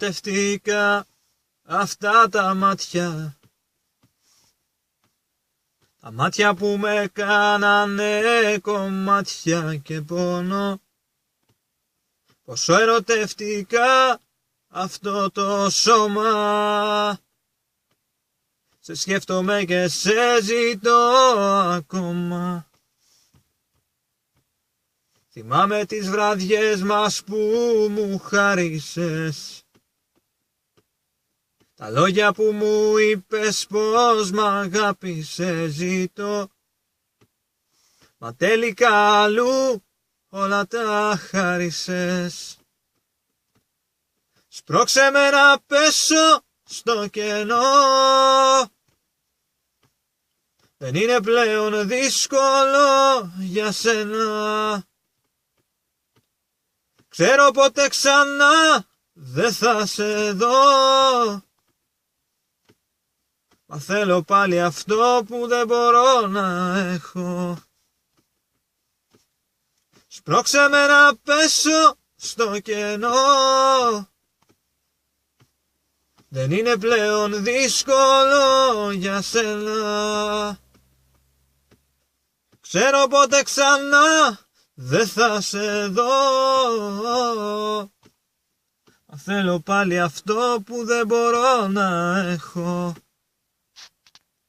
ερωτευτικά αυτά τα μάτια. Τα μάτια που με κάνανε κομμάτια και πόνο. Πόσο ερωτευτικά αυτό το σώμα. Σε σκέφτομαι και σε ζητώ ακόμα. Θυμάμαι τις βραδιές μας που μου χάρισες. Τα λόγια που μου είπες πως μ' αγάπησες ζητώ. Μα τελικά αλλού όλα τα χάρισες. Σπρώξε με να πέσω στο κενό. Δεν είναι πλέον δύσκολο για σένα. Ξέρω ποτέ ξανά δεν θα σε δω. Μα θέλω πάλι αυτό που δεν μπορώ να έχω. Σπρώξε με να πέσω στο κενό. Δεν είναι πλέον δύσκολο για σένα. Ξέρω ποτέ ξανά δεν θα σε δω. Μα θέλω πάλι αυτό που δεν μπορώ να έχω.